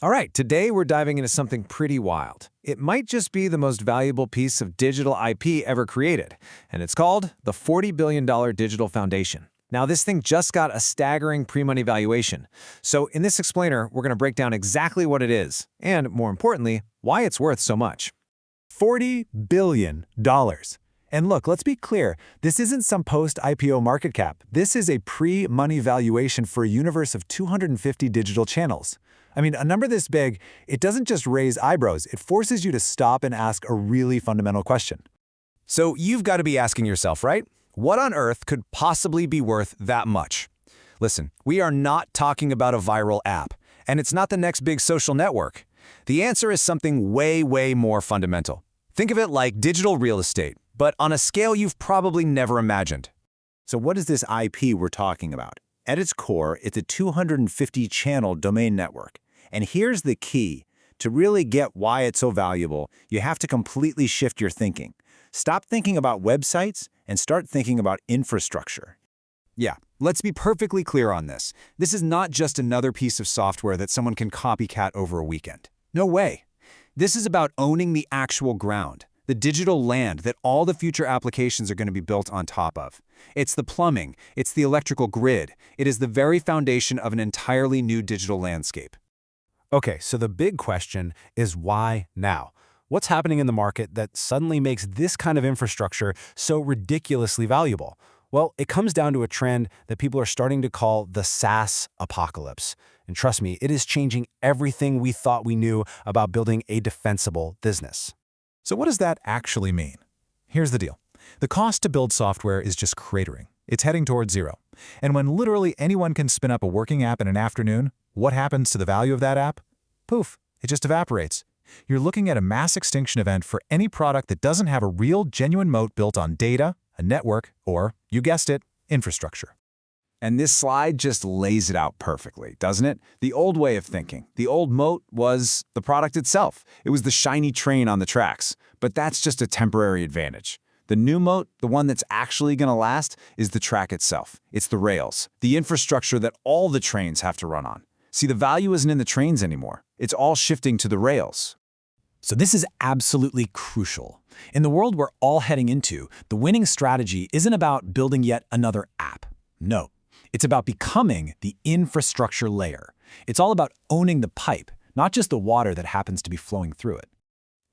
All right, today we're diving into something pretty wild. It might just be the most valuable piece of digital IP ever created, and it's called the $40 billion Digital Foundation. Now, this thing just got a staggering pre-money valuation. So in this explainer, we're going to break down exactly what it is, and more importantly, why it's worth so much. $40 billion. And look, let's be clear, this isn't some post-IPO market cap. This is a pre-money valuation for a universe of 250 digital channels. I mean, a number this big, it doesn't just raise eyebrows, it forces you to stop and ask a really fundamental question. So you've got to be asking yourself, right? What on earth could possibly be worth that much? Listen, we are not talking about a viral app, and it's not the next big social network. The answer is something way, way more fundamental. Think of it like digital real estate, but on a scale you've probably never imagined. So what is this IP we're talking about? At its core, it's a 250-channel domain network. And here's the key. To really get why it's so valuable, you have to completely shift your thinking. Stop thinking about websites and start thinking about infrastructure. Yeah, let's be perfectly clear on this. This is not just another piece of software that someone can copycat over a weekend. No way. This is about owning the actual ground, the digital land that all the future applications are going to be built on top of. It's the plumbing, it's the electrical grid. It is the very foundation of an entirely new digital landscape. Okay, so the big question is why now? What's happening in the market that suddenly makes this kind of infrastructure so ridiculously valuable? Well, it comes down to a trend that people are starting to call the SaaS apocalypse. And trust me, it is changing everything we thought we knew about building a defensible business. So what does that actually mean? Here's the deal. The cost to build software is just cratering. It's heading towards zero. And when literally anyone can spin up a working app in an afternoon, what happens to the value of that app? Poof, it just evaporates. You're looking at a mass extinction event for any product that doesn't have a real, genuine moat built on data, a network, or, you guessed it, infrastructure. And this slide just lays it out perfectly, doesn't it? The old way of thinking, the old moat was the product itself. It was the shiny train on the tracks. But that's just a temporary advantage. The new moat, the one that's actually going to last, is the track itself. It's the rails, the infrastructure that all the trains have to run on. See, the value isn't in the trains anymore. It's all shifting to the rails. So this is absolutely crucial. In the world we're all heading into, the winning strategy isn't about building yet another app. No, it's about becoming the infrastructure layer. It's all about owning the pipe, not just the water that happens to be flowing through it.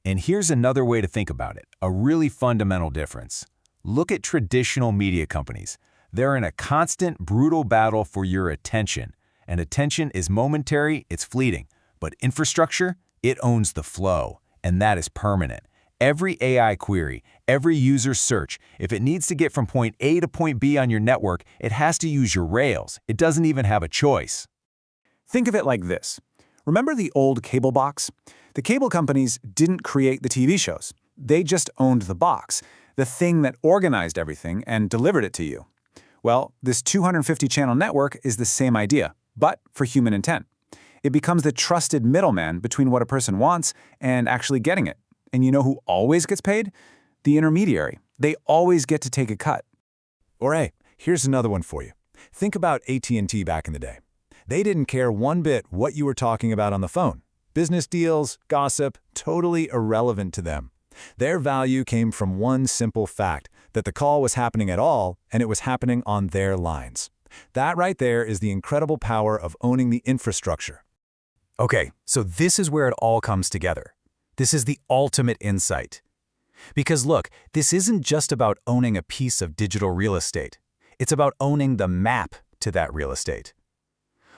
And here's another way to think about it, a really fundamental difference. Look at traditional media companies. They're in a constant, brutal battle for your attention. And attention is momentary, it's fleeting. But infrastructure, it owns the flow, and that is permanent. Every AI query, every user search, if it needs to get from point A to point B on your network, it has to use your rails. It doesn't even have a choice. Think of it like this. Remember the old cable box? The cable companies didn't create the TV shows. They just owned the box, the thing that organized everything and delivered it to you. Well, this 250-channel network is the same idea, but for human intent. It becomes the trusted middleman between what a person wants and actually getting it. And you know who always gets paid? The intermediary. They always get to take a cut. Or hey, here's another one for you. Think about AT&T back in the day. They didn't care one bit what you were talking about on the phone. Business deals, gossip, totally irrelevant to them. Their value came from one simple fact, that the call was happening at all, and it was happening on their lines. That right there is the incredible power of owning the infrastructure. Okay, so this is where it all comes together. This is the ultimate insight. Because look, this isn't just about owning a piece of digital real estate. It's about owning the map to that real estate.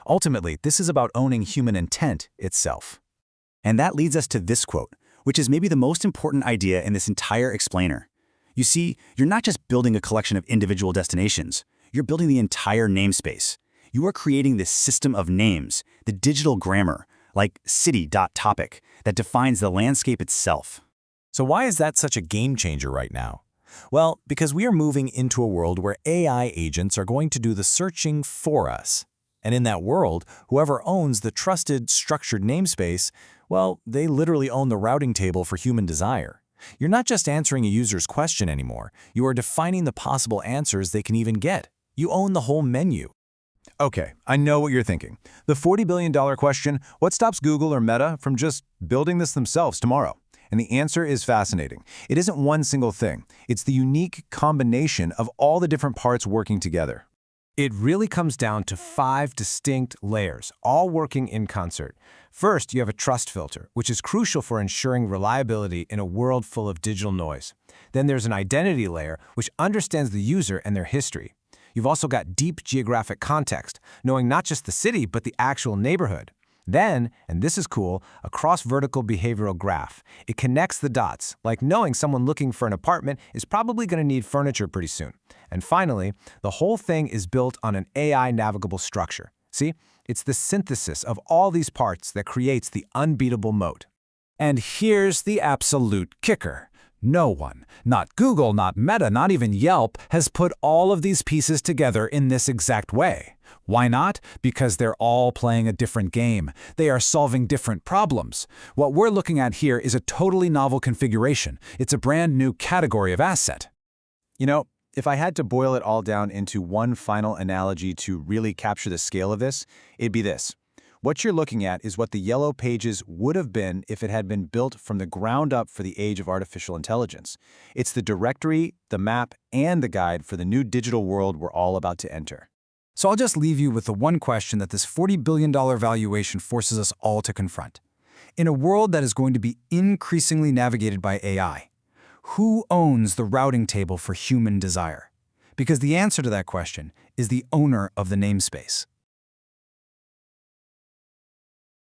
Ultimately, this is about owning human intent itself. And that leads us to this quote, which is maybe the most important idea in this entire explainer. You see, you're not just building a collection of individual destinations. You're building the entire namespace. You are creating this system of names, the digital grammar, like city.topic, that defines the landscape itself. So why is that such a game changer right now? Well, because we are moving into a world where AI agents are going to do the searching for us. And in that world, whoever owns the trusted, structured namespace, well, they literally own the routing table for human desire. You're not just answering a user's question anymore. You are defining the possible answers they can even get. You own the whole menu. Okay, I know what you're thinking. The $40 billion question, what stops Google or Meta from just building this themselves tomorrow? And the answer is fascinating. It isn't one single thing. It's the unique combination of all the different parts working together. It really comes down to 5 distinct layers, all working in concert. First, you have a trust filter, which is crucial for ensuring reliability in a world full of digital noise. Then there's an identity layer, which understands the user and their history. You've also got deep geographic context, knowing not just the city, but the actual neighborhood. Then, and this is cool, a cross-vertical behavioral graph. It connects the dots, like knowing someone looking for an apartment is probably going to need furniture pretty soon. And finally, the whole thing is built on an AI navigable structure. See, it's the synthesis of all these parts that creates the unbeatable moat. And here's the absolute kicker. No one, not Google, not Meta, not even Yelp, has put all of these pieces together in this exact way. Why not? Because they're all playing a different game. They are solving different problems. What we're looking at here is a totally novel configuration. It's a brand new category of asset. You know, if I had to boil it all down into one final analogy to really capture the scale of this, it'd be this. What you're looking at is what the Yellow Pages would have been if it had been built from the ground up for the age of artificial intelligence. It's the directory, the map, and the guide for the new digital world we're all about to enter. So I'll just leave you with the one question that this $40 billion valuation forces us all to confront. In a world that is going to be increasingly navigated by AI, who owns the routing table for human desire? Because the answer to that question is the owner of the namespace.